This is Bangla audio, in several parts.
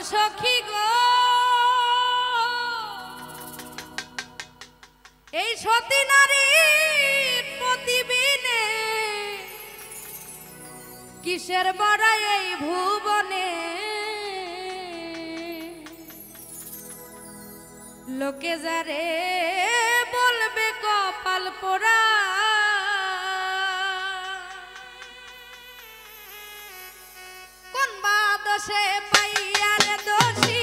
সখী গো এই সতী নারী প্রতিবিনে কিসের বড়াই এই ভুবনে লোকে যারে বলবে কপাল পোড়া কোন বা দোষে পাইয়া রে দোষী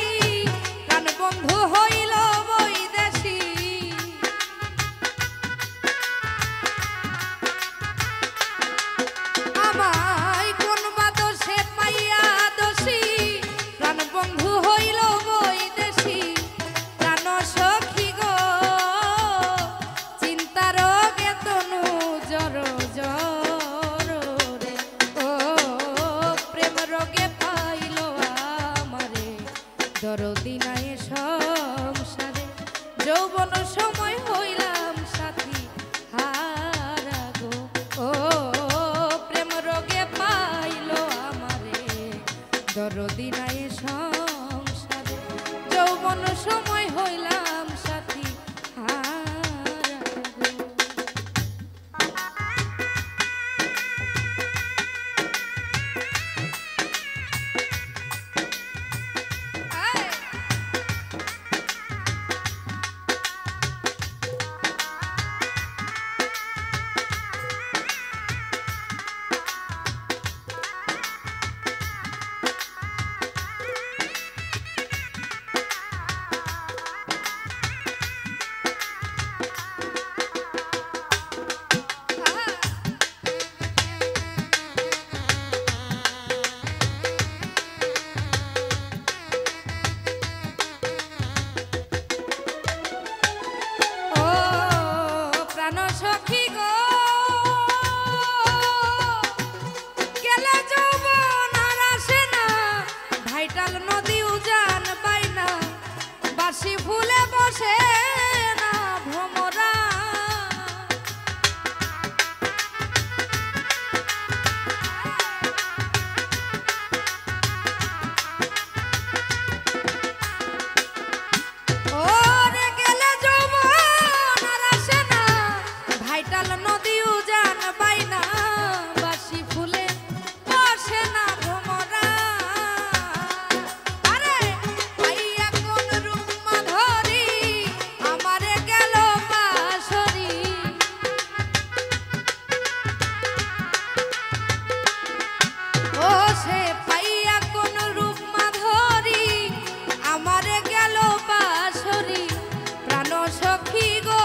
প্রাণ বন্ধু হইল বৈদেশী আমায় কোন বা দোষে পাইয়া দোষী প্রাণ বন্ধু হইল বৈদেশী প্রাণ সখী গো চিন্তা রোগে তনু জর জর রে ও প্রেম রোগে পাইল আমারে দরদি নাই সংসারে যৌবন সময় হইলাম সাথী হারা গো ও প্রেম রোগে পাইল আমারে দরদি নাই সংসারে যৌবন সময় হইলাম সাথী হারা গো। সখী গো গেলে যৌবন আর আসে না ভাইটাল নদী উজান পাই না বাসি ফুলে বসে না ভ্রমরা নদী উজান পাই না বাসি ফুলে বসে না ভ্রমরা আরে পাইয়া কোন রূপ মাধুরী আমারে গেল পাশরি ও সে পাইয়া কোন রূপ মাধুরী আমারে গেল পাশরি প্রাণ সখী গো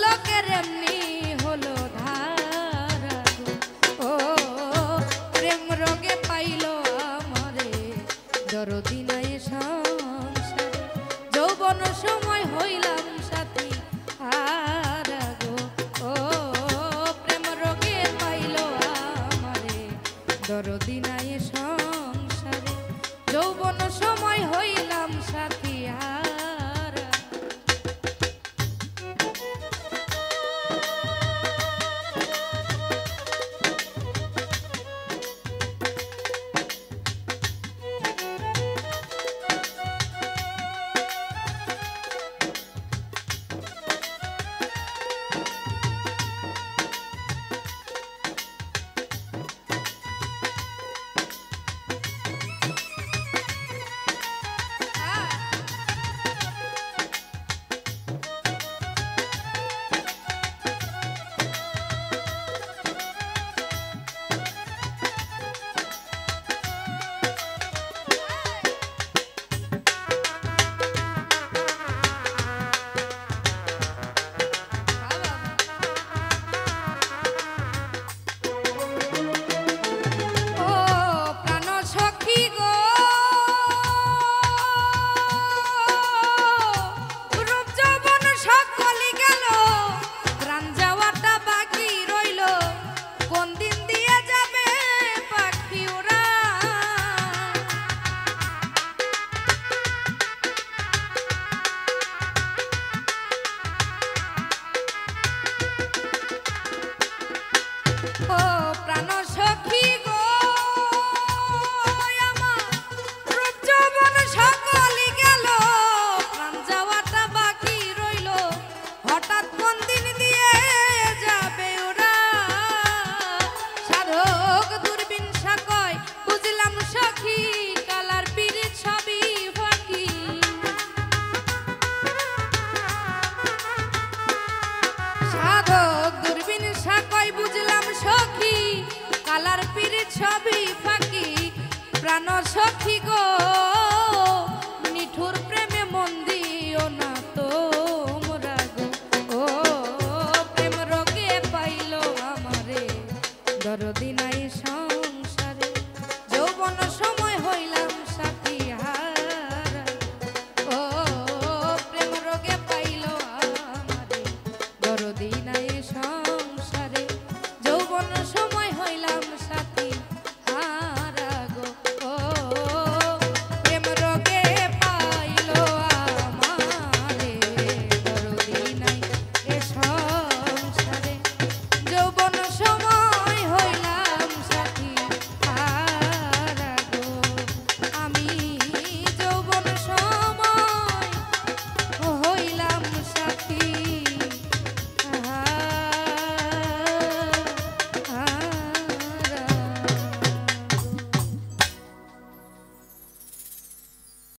লোকের এমনি হলো ধারা ও প্রেম রোগে পাইল আমারে দরদি নাই সংসারে যৌবন সময় হইলাম সাথী হারা গো ও প্রেম রোগে পাইল আমারে দরদি নাই